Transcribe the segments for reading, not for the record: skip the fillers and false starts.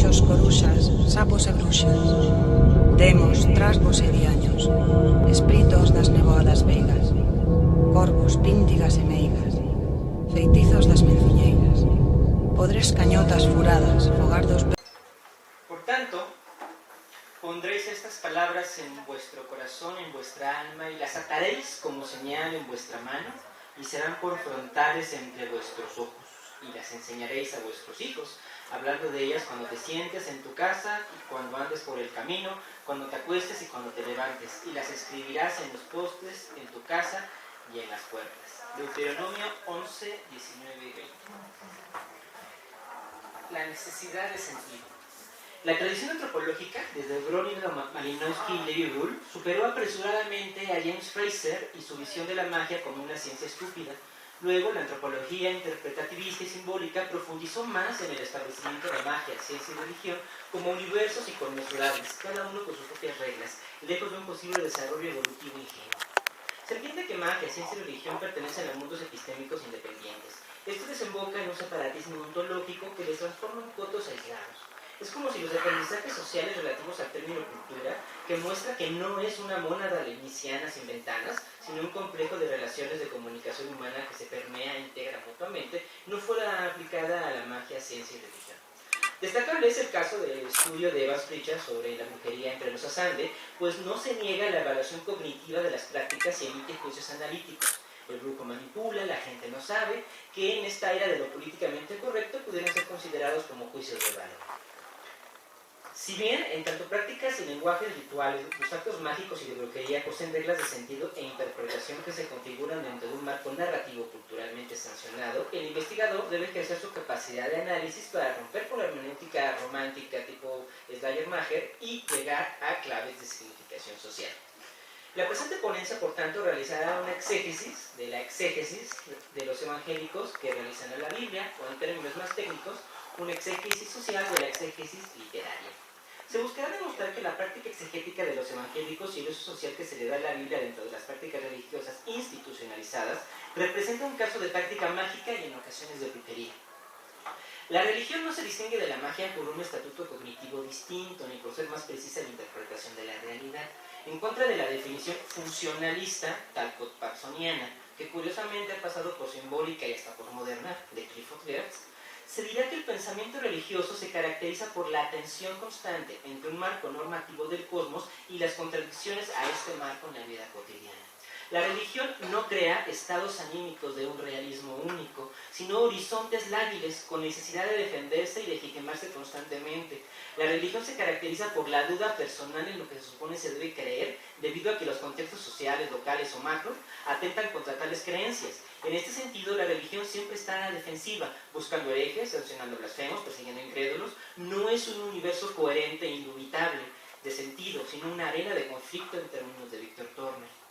bichos, coruxas, sapos e bruxas, demos, trasgos e diaños, espritos das neboadas veigas, corvos, píntigas e meigas, feitizos das menciñeiras, podres cañotas furadas, fogar dos... Por tanto, pondréis estas palabras en vuestro corazón, en vuestra alma, y las ataréis como señal en vuestra mano, y serán por frontales entre vuestros ojos, y las enseñaréis a vuestros hijos, hablando de ellas cuando te sientes en tu casa y cuando andes por el camino, cuando te acuestes y cuando te levantes, y las escribirás en los postes, en tu casa y en las puertas. Deuteronomio 11, 19 y 20. La necesidad de sentido. La tradición antropológica, desde Groninger, Malinowski y Levi Rule, superó apresuradamente a James Fraser y su visión de la magia como una ciencia estúpida. Luego, la antropología interpretativista y simbólica profundizó más en el establecimiento de magia, ciencia y religión como universos inconmensurables, cada uno con sus propias reglas, lejos de un posible desarrollo evolutivo ingenuo. Se entiende que magia, ciencia y religión pertenecen a mundos epistémicos independientes. Esto desemboca en un separatismo ontológico que les transforma en cotos aislados. Es como si los aprendizajes sociales relativos al término cultura, que muestra que no es una mónada leibniziana sin ventanas, sino un complejo de relaciones de comunicación humana que se permea e integra mutuamente, no fuera aplicada a la magia, ciencia y religión. Destacable es el caso del estudio de Evans Pritchard sobre la brujería entre los Asande, pues no se niega la evaluación cognitiva de las prácticas y emite juicios analíticos. El brujo manipula, la gente no sabe, que en esta era de lo políticamente correcto pudieran ser considerados como juicios de valor. Si bien, en tanto prácticas y lenguajes rituales, los actos mágicos y de brujería poseen reglas de sentido e interpretación que se configuran dentro de un marco narrativo culturalmente sancionado, el investigador debe ejercer su capacidad de análisis para romper con la hermenéutica romántica tipo Schleiermacher y llegar a claves de significación social. La presente ponencia, por tanto, realizará una exégesis de la exégesis de los evangélicos que realizan a la Biblia, o en términos más técnicos, una exégesis social de la exégesis literaria. Se buscará demostrar que la práctica exegética de los evangélicos y el uso social que se le da a la Biblia dentro de las prácticas religiosas institucionalizadas representa un caso de práctica mágica y en ocasiones de brujería. La religión no se distingue de la magia por un estatuto cognitivo distinto ni por ser más precisa en la interpretación de la realidad, en contra de la definición funcionalista talcott-parsoniana, que curiosamente ha pasado por simbólica y hasta por moderna, de Clifford Geertz. Se dirá que el pensamiento religioso se caracteriza por la atención constante entre un marco normativo del cosmos y las contradicciones a este marco en la vida cotidiana. La religión no crea estados anímicos de un realismo único, sino horizontes lábiles con necesidad de defenderse y legitimarse constantemente. La religión se caracteriza por la duda personal en lo que se supone se debe creer, debido a que los contextos sociales, locales o macro atentan contra tales creencias. En este sentido, la religión siempre está a la defensiva, buscando herejes, sancionando blasfemos, persiguiendo incrédulos. No es un universo coherente e indubitable de sentido, sino una arena de conflicto en términos de Victor Turner.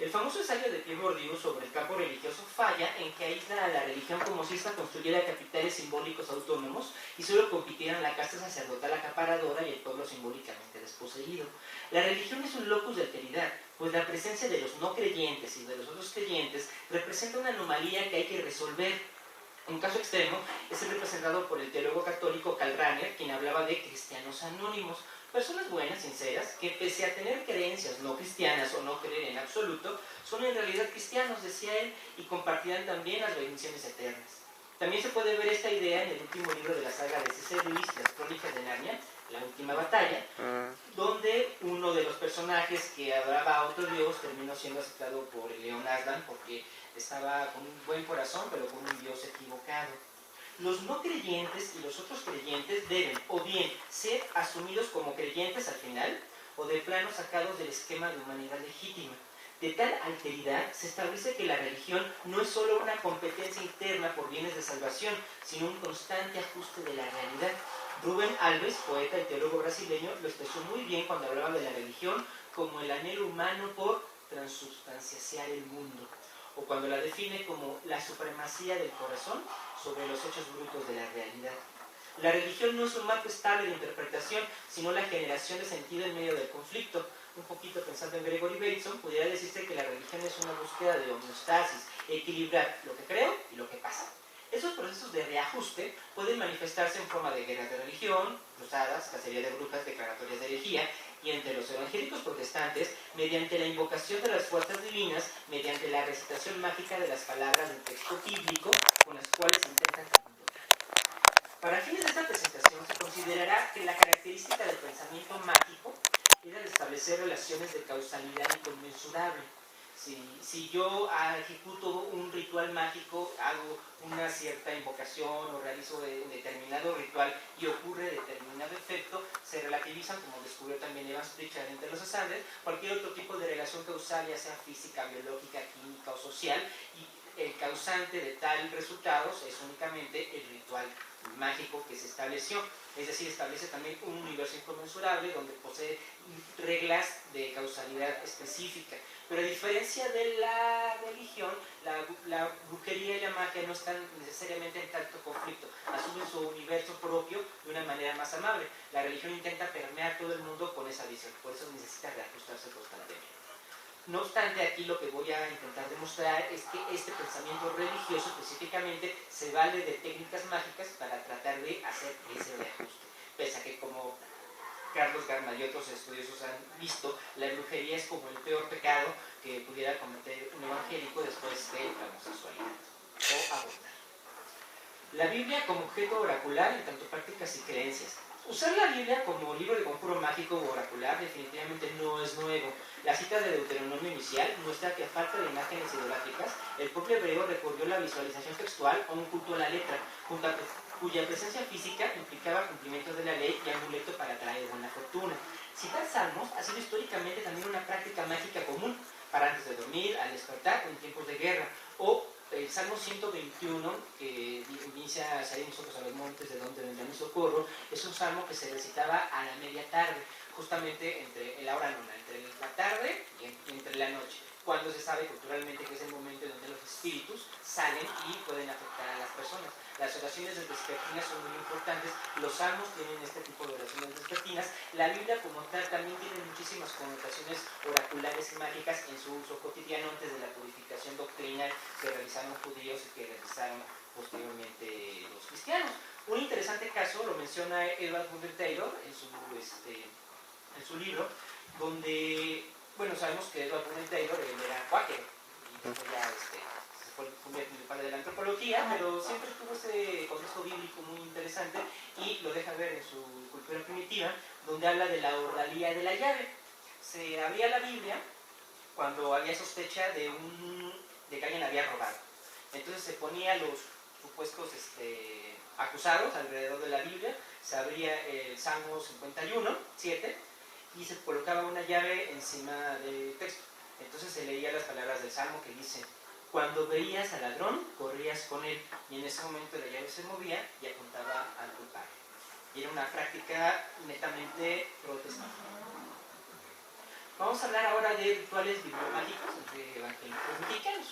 El famoso ensayo de Pierre Bourdieu sobre el campo religioso falla en que aísla a la religión como si esta construyera capitales simbólicos autónomos y solo compitieran la casta sacerdotal acaparadora y el pueblo simbólicamente desposeído. La religión es un locus de alteridad, pues la presencia de los no creyentes y de los otros creyentes representa una anomalía que hay que resolver. Un caso extremo es el representado por el teólogo católico Karl Rahner, quien hablaba de cristianos anónimos, personas buenas, sinceras, que pese a tener creencias no cristianas o no creer en absoluto, son en realidad cristianos, decía él, y compartirán también las bendiciones eternas. También se puede ver esta idea en el último libro de la saga de C.S. Lewis, Las Crónicas de Narnia, La Última Batalla, donde uno de los personajes que adoraba a otro dios terminó siendo aceptado por el león Aslan porque estaba con un buen corazón, pero con un dios equivocado. Los no creyentes y los otros creyentes deben o bien ser asumidos como creyentes al final, o de plano sacados del esquema de humanidad legítima. De tal alteridad se establece que la religión no es solo una competencia interna por bienes de salvación, sino un constante ajuste de la realidad. Rubén Alves, poeta y teólogo brasileño, lo expresó muy bien cuando hablaba de la religión como el anhelo humano por transubstanciar el mundo, o cuando la define como la supremacía del corazón sobre los hechos brutos de la realidad. La religión no es un marco estable de interpretación, sino la generación de sentido en medio del conflicto. Un poquito pensando en Gregory Bateson, pudiera decirse que la religión es una búsqueda de homeostasis, equilibrar lo que creo y lo que pasa. Esos procesos de reajuste pueden manifestarse en forma de guerras de religión, cruzadas, cacería de brujas, declaratorias de herejía, y entre los evangélicos protestantes, mediante la invocación de las fuerzas divinas, mediante la recitación mágica de las palabras del texto bíblico, con las cuales intentan controlar. Para fines de esta presentación, se considerará que la característica del pensamiento mágico era el establecer relaciones de causalidad inconmensurable. Si yo ejecuto un ritual mágico, hago una cierta invocación o realizo un determinado ritual y ocurre determinado efecto, se relativizan, como descubrió también Evans Pritchard entre los Sanders, cualquier otro tipo de relación causal, ya sea física, biológica, química o social, y el causante de tal resultados es únicamente el ritual mágico que se estableció. Es decir, establece también un universo inconmensurable donde posee reglas de causalidad específica. Pero a diferencia de la religión, la brujería y la magia no están necesariamente en tanto conflicto, asumen su universo propio de una manera más amable. La religión intenta permear todo el mundo con esa visión, por eso necesita reajustarse constantemente. No obstante, aquí lo que voy a intentar demostrar es que este pensamiento religioso específicamente se vale de técnicas mágicas para tratar de hacer ese reajuste. Pese a que, como Carlos Garma y otros estudiosos han visto, la brujería es como el peor pecado que pudiera cometer un evangélico después de la homosexualidad o abortar. La Biblia como objeto oracular en tanto prácticas y creencias. Usar la Biblia como libro de conjuro mágico o oracular definitivamente no es nuevo. La cita de Deuteronomio inicial muestra que a falta de imágenes idolátricas, el propio hebreo recurrió a la visualización textual o un culto a la letra, cuya presencia física implicaba cumplimiento de la ley y amuleto para traer buena fortuna. Citar salmos ha sido históricamente también una práctica mágica común, para antes de dormir, al despertar o en tiempos de guerra, o el Salmo 121, que inicia: salir nosotros a los montes de donde vendrá mi socorro, es un salmo que se recitaba a la media tarde, justamente en la hora nona, entre la tarde y entre la noche, cuando se sabe culturalmente que es el momento en donde los espíritus salen y pueden afectar a las personas. Las oraciones vespertinas son muy importantes, los salmos tienen este tipo de oraciones vespertinas, la Biblia como tal también tiene muchísimas connotaciones oraculares y mágicas en su uso cotidiano antes de la purificación doctrinal que realizaron judíos y que realizaron posteriormente los cristianos. Un interesante caso lo menciona Edward Wooden Taylor en su libro, donde, bueno, sabemos que Edward Wooden Taylor era cuáquero, y después ya se fue el padre de la antropología, pero siempre tuvo ese contexto bíblico muy interesante y lo deja ver en su Cultura Primitiva, donde habla de la ordalía de la llave. Se abría la Biblia cuando había sospecha de que alguien había robado. Entonces se ponía los supuestos acusados alrededor de la Biblia, se abría el Salmo 51, 7, y se colocaba una llave encima del texto. Entonces se leía las palabras del Salmo que dicen: cuando veías al ladrón, corrías con él, y en ese momento la llave se movía y apuntaba al culpable. Y era una práctica netamente protestante. Vamos a hablar ahora de rituales bibliomágicos entre evangélicos mexicanos.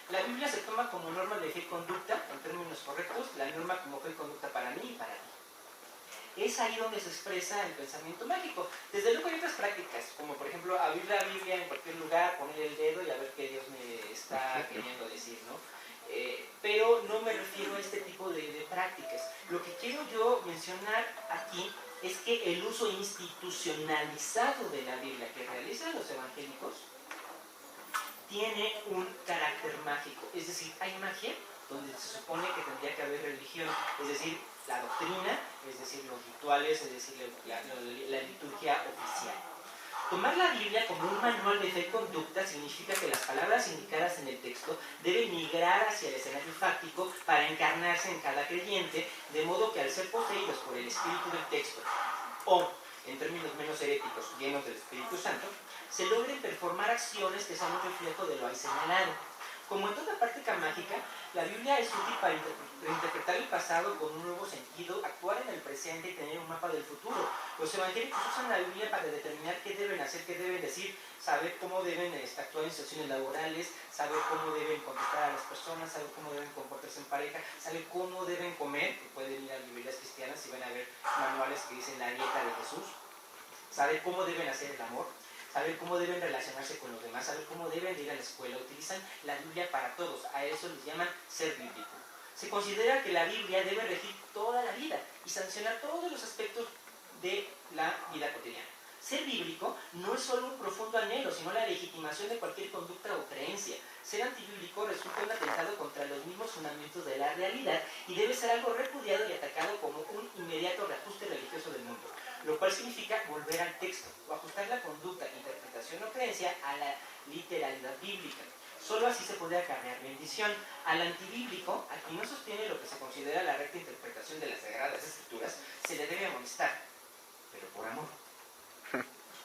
La Biblia se toma como norma de fe y conducta, en términos correctos, la norma como fe y conducta para mí y para ti. Es ahí donde se expresa el pensamiento mágico. Desde luego hay otras prácticas, como por ejemplo abrir la Biblia en cualquier lugar, poner el dedo y a ver qué Dios me está queriendo decir, ¿no? Pero no me refiero a este tipo de prácticas. Lo que quiero yo mencionar aquí es que el uso institucionalizado de la Biblia que realizan los evangélicos tiene un carácter mágico. Es decir, hay magia donde se supone que tendría que haber religión, es decir, la doctrina, es decir, los rituales, es decir, la liturgia oficial. Tomar la Biblia como un manual de fe y conducta significa que las palabras indicadas en el texto deben migrar hacia el escenario fáctico para encarnarse en cada creyente, de modo que al ser poseídos por el espíritu del texto, o, en términos menos heréticos, llenos del Espíritu Santo, se logren performar acciones que sean un reflejo de lo ahí señalado. Como en toda práctica mágica, la Biblia es útil para interpretar el pasado con un nuevo sentido, actuar en el presente y tener un mapa del futuro. Los evangélicos usan la Biblia para determinar qué deben hacer, qué deben decir, saber cómo deben actuar en situaciones laborales, saber cómo deben contestar a las personas, saber cómo deben comportarse en pareja, saber cómo deben comer, que pueden ir a librerías cristianas y van a ver manuales que dicen la dieta de Jesús, saber cómo deben hacer el amor, saber cómo deben relacionarse con los demás, saber cómo deben ir a la escuela. Utilizan la Biblia para todos, a eso les llaman ser bíblico. Se considera que la Biblia debe regir toda la vida y sancionar todos los aspectos de la vida cotidiana. Ser bíblico no es solo un profundo anhelo, sino la legitimación de cualquier conducta o creencia. Ser antibíblico resulta un atentado contra los mismos fundamentos de la realidad y debe ser algo repudiado y atacado como un inmediato reajuste religioso del mundo, lo cual significa volver al texto o ajustar la conducta, interpretación o creencia a la literalidad bíblica. Solo así se puede acarrear bendición. Al antibíblico, a quien no sostiene lo que se considera la recta interpretación de las Sagradas Escrituras, se le debe amonestar, pero por amor.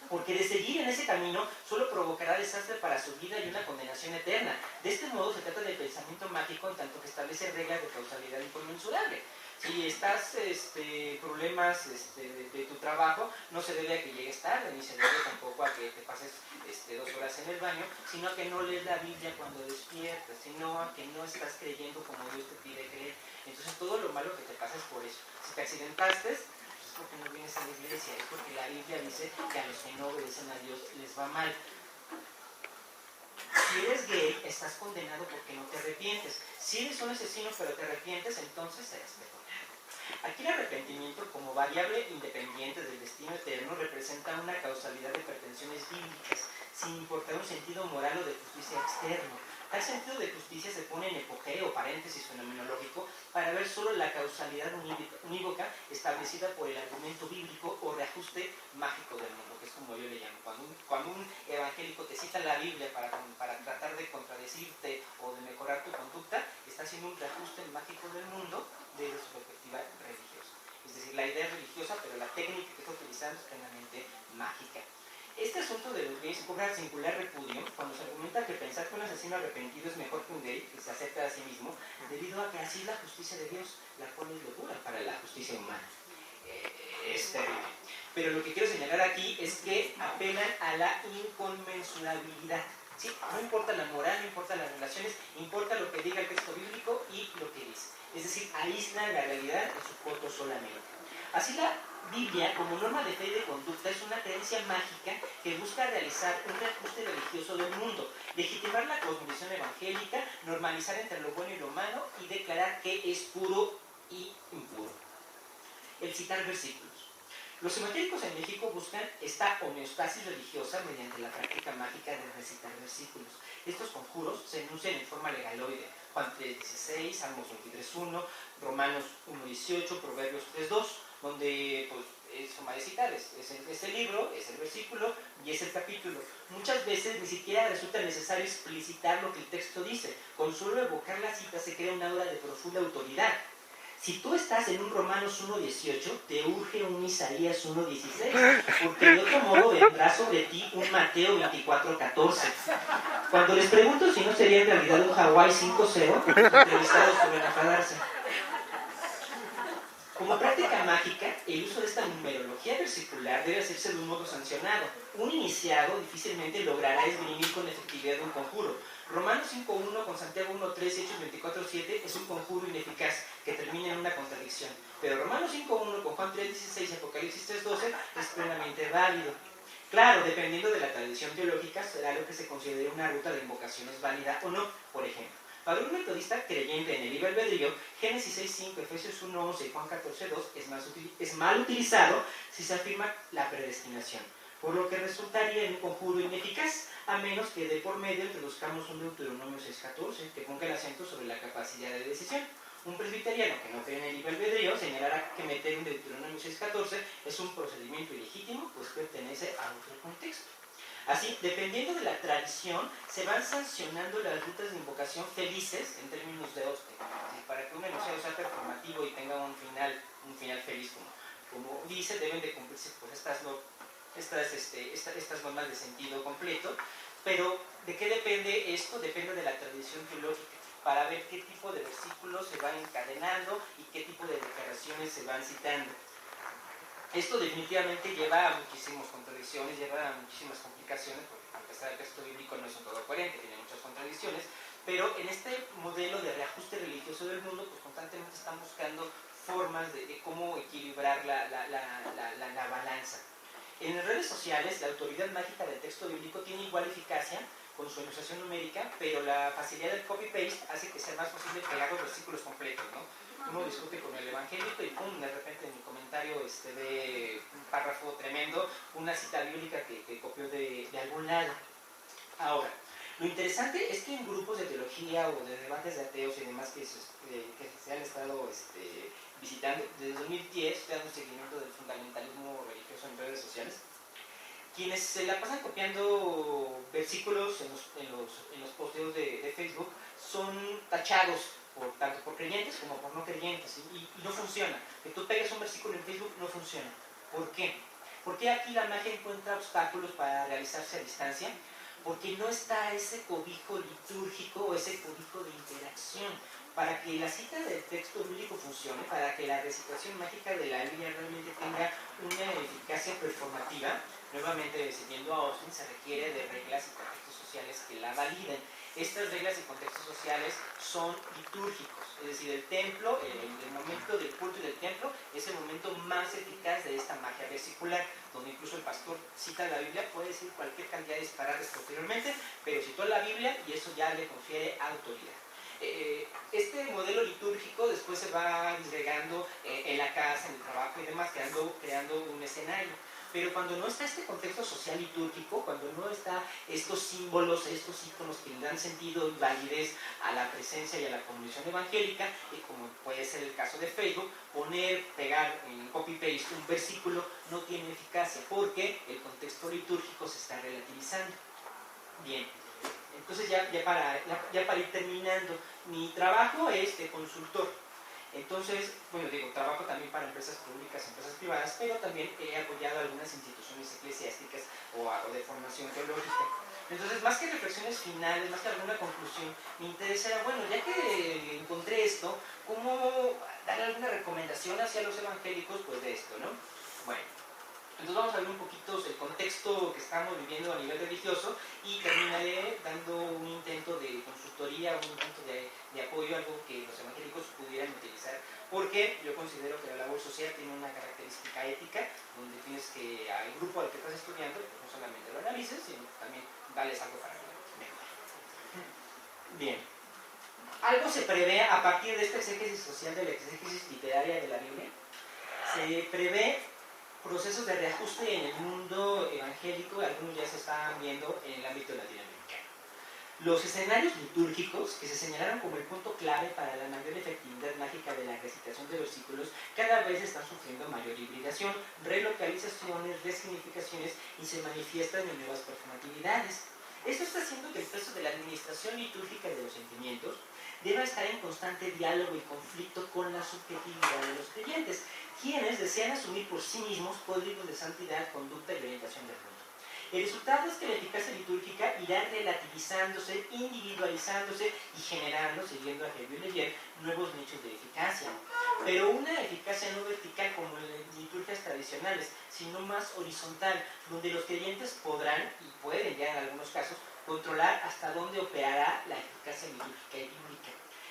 Porque de seguir en ese camino solo provocará desastre para su vida y una condenación eterna. De este modo se trata del pensamiento mágico en tanto que establece reglas de causalidad inconmensurable. Si estás problemas de tu trabajo, no se debe a que llegues tarde, ni se debe tampoco a que te pases 2 horas en el baño, sino a que no lees la Biblia cuando despiertas, sino a que no estás creyendo como Dios te pide creer. Entonces todo lo malo que te pasa es por eso. Si te accidentaste, porque no vienes a la iglesia, es porque la Biblia dice que a los que no obedecen a Dios les va mal. Si eres gay, estás condenado porque no te arrepientes. Si eres un asesino pero te arrepientes, entonces serás perdonado. Aquí el arrepentimiento, como variable independiente del destino eterno, representa una causalidad de pretensiones bíblicas, sin importar un sentido moral o de justicia externo. Tal sentido de justicia se pone en epogeo, paréntesis fenomenológico, para ver solo la causalidad unívoca establecida por el argumento bíblico o reajuste mágico del mundo, que es como yo le llamo. Cuando un evangélico te cita la Biblia para tratar de contradecirte o de mejorar tu conducta, está haciendo un reajuste mágico del mundo desde su perspectiva religiosa. Es decir, la idea es religiosa, pero la técnica que está utilizando es plenamente mágica. Este asunto de los gays cobra singular repudio cuando se argumenta que pensar que un asesino arrepentido es mejor que un gay que se acepta a sí mismo, debido a que así es la justicia de Dios, la cual es locura para la justicia humana. Es terrible. Pero lo que quiero señalar aquí es que apelan a la inconmensurabilidad. ¿Sí? No importa la moral, no importa las relaciones, importa lo que diga el texto bíblico y lo que dice. Es decir, aíslan la realidad en su coto solamente. Así la Biblia, como norma de fe y de conducta, es una creencia mágica que busca realizar un reajuste religioso del mundo, legitimar la cosmovisión evangélica, normalizar entre lo bueno y lo malo y declarar que es puro y impuro. El citar versículos. Los evangélicos en México buscan esta homeostasis religiosa mediante la práctica mágica de recitar versículos. Estos conjuros se enuncian en forma legaloide. Juan 3:16, Salmos 23:1, Romanos 1:18, Proverbios 3:2, donde pues, es forma de citar, es el libro, es el versículo y es el capítulo. Muchas veces ni siquiera resulta necesario explicitar lo que el texto dice. Con solo evocar la cita se crea una aura de profunda autoridad. Si tú estás en un Romanos 1:18, te urge un Isaías 1:16, porque de otro modo vendrá sobre ti un Mateo 24:14. Cuando les pregunto si no sería en realidad un Hawái 5:0, los entrevistados suelen enfadarse. Como práctica mágica, el uso de esta numerología versicular debe hacerse de un modo sancionado. Un iniciado difícilmente logrará esgrimir con efectividad un conjuro. Romanos 5:1 con Santiago 1:3 y Hechos 24:7 es un conjuro ineficaz que termina en una contradicción. Pero Romanos 5:1 con Juan 3:16 y Apocalipsis 3:12 es plenamente válido. Claro, dependiendo de la tradición teológica, será lo que se considere una ruta de invocaciones válida o no. Por ejemplo, para un metodista creyente en el libre albedrío, Génesis 6:5, Efesios 1:11 y Juan 14:2 es mal utilizado si se afirma la predestinación, por lo que resultaría en un conjuro ineficaz, a menos que de por medio introduzcamos un Deuteronomio 6:14 que ponga el acento sobre la capacidad de decisión. Un presbiteriano que no cree en el libre albedrío señalará que meter un Deuteronomio 6:14 es un procedimiento ilegítimo, pues pertenece a otro contexto. Así, dependiendo de la tradición, se van sancionando las rutas de invocación felices en términos de hoste. Para que un enunciado sea performativo y tenga un final feliz, como dice, deben de cumplirse pues, estas normas de sentido completo. Pero, ¿de qué depende esto? Depende de la tradición teológica, para ver qué tipo de versículos se van encadenando y qué tipo de declaraciones se van citando. Esto definitivamente lleva a muchísimas contradicciones, lleva a muchísimas complicaciones, porque a pesar del texto bíblico no es un todo coherente, tiene muchas contradicciones, pero en este modelo de reajuste religioso del mundo, pues constantemente están buscando formas de cómo equilibrar la balanza. En redes sociales, la autoridad mágica del texto bíblico tiene igual eficacia con su enunciación numérica, pero la facilidad del copy-paste hace que sea más posible pegar los versículos completos, ¿no? Uno discute con el evangélico y pum, de repente en mi comentario ve un párrafo tremendo, una cita bíblica que copió de algún lado. Ahora, lo interesante es que en grupos de teología o de debates de ateos y demás que se han estado visitando, desde 2010 dando seguimiento del fundamentalismo religioso en redes sociales, quienes se la pasan copiando versículos en los posteos de Facebook son tachados tanto por creyentes como por no creyentes, y no funciona. Que tú pegues un versículo en Facebook no funciona. ¿Por qué? Porque aquí la magia encuentra obstáculos para realizarse a distancia, porque no está ese cobijo litúrgico o ese cobijo de interacción. Para que la cita del texto bíblico funcione, para que la recitación mágica de la Biblia realmente tenga una eficacia performativa, nuevamente siguiendo a Austin, se requiere de reglas y contextos sociales que la validen. Estas reglas y contextos sociales son litúrgicos, es decir, el templo, el momento del culto y del templo es el momento más eficaz de esta magia versicular, donde incluso el pastor cita la Biblia, puede decir cualquier cantidad de disparates posteriormente, pero citó la Biblia y eso ya le confiere autoridad. Este modelo litúrgico después se va disgregando en la casa, en el trabajo y demás, creando un escenario. Pero cuando no está este contexto social litúrgico, cuando no está estos símbolos, estos íconos que le dan sentido y validez a la presencia y a la comunicación evangélica, y como puede ser el caso de Facebook, pegar en copy-paste un versículo no tiene eficacia, porque el contexto litúrgico se está relativizando. Bien. Entonces ya para ir terminando, mi trabajo es de consultor. Entonces, bueno, trabajo también para empresas públicas, empresas privadas, pero también he apoyado a algunas instituciones eclesiásticas o de formación teológica. Entonces, más que reflexiones finales, más que alguna conclusión, me interesa, bueno, ya que encontré esto, ¿cómo dar alguna recomendación hacia los evangélicos pues de esto, ¿no? Bueno. Entonces vamos a ver un poquito el contexto que estamos viviendo a nivel religioso y terminaré dando un intento de consultoría, un intento de apoyo, algo que los evangélicos pudieran utilizar, porque yo considero que la labor social tiene una característica ética, donde tienes que, al grupo al que estás estudiando, pues no solamente lo analices, sino también dales algo para que mejore. Bien. Algo se prevé a partir de esta exégesis social, de la exégesis literaria de la Biblia, se prevé procesos de reajuste en el mundo evangélico, algunos ya se están viendo en el ámbito latinoamericano. Los escenarios litúrgicos, que se señalaron como el punto clave para la mayor efectividad mágica de la recitación de versículos, cada vez están sufriendo mayor hibridación, relocalizaciones, resignificaciones y se manifiestan en nuevas performatividades. Esto está haciendo que el peso de la administración litúrgica de los sentimientos deba estar en constante diálogo y conflicto con la subjetividad de los creyentes, quienes desean asumir por sí mismos códigos de santidad, conducta y orientación del mundo. El resultado es que la eficacia litúrgica irá relativizándose, individualizándose y generando, siguiendo a Hegel y Leyer, nuevos nichos de eficacia. Pero una eficacia no vertical como en las liturgias tradicionales, sino más horizontal, donde los creyentes podrán, y pueden ya en algunos casos, controlar hasta dónde operará la eficacia litúrgica y bíblica.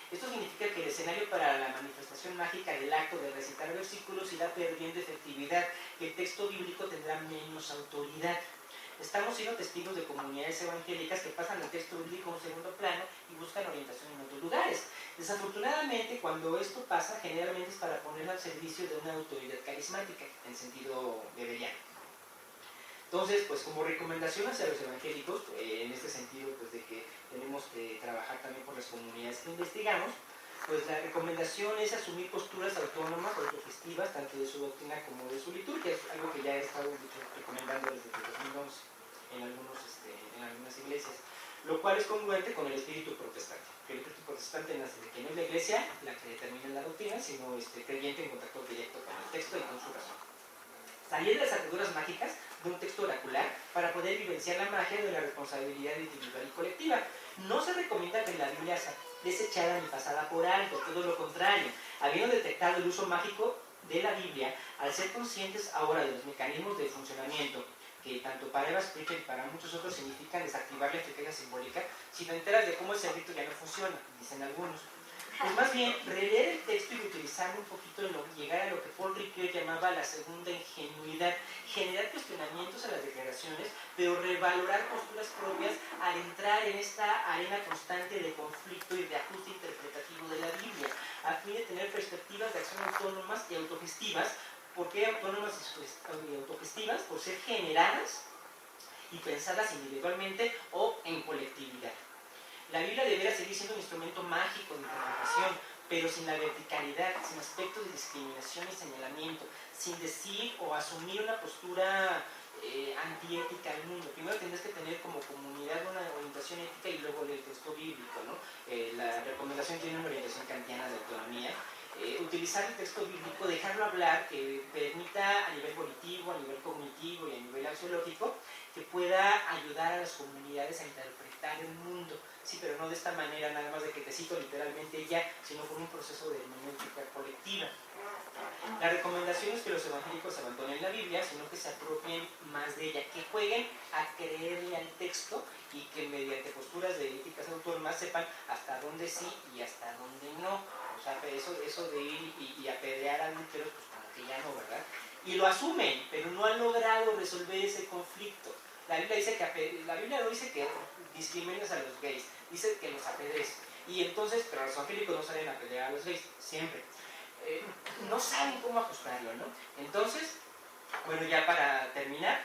Esto significa que el escenario para la manifestación mágica del acto de recitar versículos irá perdiendo efectividad, que el texto bíblico tendrá menos autoridad. Estamos siendo testigos de comunidades evangélicas que pasan el texto bíblico a un segundo plano y buscan orientación en otros lugares. Desafortunadamente, cuando esto pasa, generalmente es para ponerlo al servicio de una autoridad carismática, en sentido beberiano. Entonces, pues como recomendación hacia los evangélicos, en este sentido, pues de que tenemos que trabajar también por las comunidades que investigamos, pues la recomendación es asumir posturas autónomas, autogestivas, tanto de su doctrina como de su liturgia. Es algo que ya he estado recomendando desde 2011 en algunas iglesias, lo cual es congruente con el espíritu protestante. Que el espíritu protestante nace de que no es la iglesia la que determina la doctrina, sino creyente en contacto directo con el texto y con su razón. Salir de las ataduras mágicas de un texto oracular para poder vivenciar la magia de la responsabilidad individual y colectiva. No se recomienda que la Biblia sea desechada ni pasada por alto, todo lo contrario. Habiendo detectado el uso mágico de la Biblia, al ser conscientes ahora de los mecanismos de funcionamiento, que tanto para Eva Springer y para muchos otros significan desactivar la eficacia simbólica, si te enteras de cómo ese rito ya no funciona, dicen algunos. Pues más bien, releer el texto y utilizarlo un poquito, llegar a lo que Paul Ricoeur llamaba la segunda ingenuidad, generar cuestionamientos revalorar posturas propias al entrar en esta arena constante de conflicto y de ajuste interpretativo de la Biblia, a fin de tener perspectivas de acción autónomas y autogestivas. ¿Por qué autónomas y autogestivas? Por ser generadas y pensadas individualmente o en colectividad. La Biblia debería seguir siendo un instrumento mágico de interpretación, pero sin la verticalidad, sin aspectos de discriminación y señalamiento, sin decir o asumir una postura antiética al mundo. Primero tendrás que tener como comunidad una orientación ética y luego el texto bíblico, ¿no? La recomendación tiene una orientación kantiana de autonomía. Utilizar el texto bíblico, dejarlo hablar, que permita a nivel volitivo, a nivel cognitivo y a nivel axiológico, que pueda ayudar a las comunidades a interpretar el mundo. Sí, pero no de esta manera, nada más de que te cito literalmente ya, sino con un proceso de hermenéutica colectiva. La recomendación es que los evangélicos abandonen la Biblia, sino que se apropien más de ella, que jueguen a creerle al texto y que mediante posturas de éticas autónomas sepan hasta dónde sí y hasta dónde no. O sea, eso de ir y apedrear a adúlteros, pues como que ya no, ¿verdad? Y lo asumen, pero no han logrado resolver ese conflicto. La Biblia no dice que discrimines a los gays, dice que los apedrees. Y entonces, pero los evangélicos no saben apedrear a los gays, siempre. No saben cómo ajustarlo, ¿no? Entonces, bueno, ya para terminar,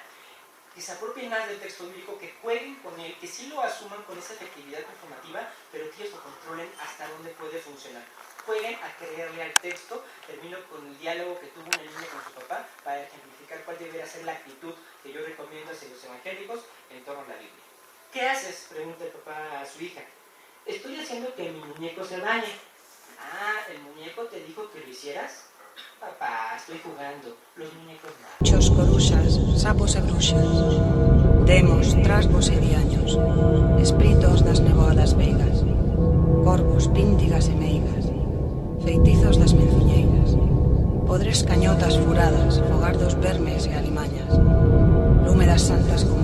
que se apropien más del texto bíblico, que jueguen con él, que sí lo asuman con esa efectividad informativa, pero que ellos lo controlen hasta dónde puede funcionar. Jueguen a creerle al texto. Termino con el diálogo que tuvo una niña con su papá para ejemplificar cuál debería ser la actitud que yo recomiendo hacia los evangélicos en torno a la Biblia. ¿Qué haces?, pregunta el papá a su hija. Estoy haciendo que mi muñeco se bañe. Ah, ¿el muñeco te dijo que lo hicieras? Papá, estoy jugando. Los muñecos no. Chos, coruxas, sapos e bruxas, demos, trasgos e diaños, espíritos das neboadas veigas, corvos, píntigas e meigas, feitizos das menciñeiras, podres cañotas furadas, fogar dos vermes e alimañas, lume das santas como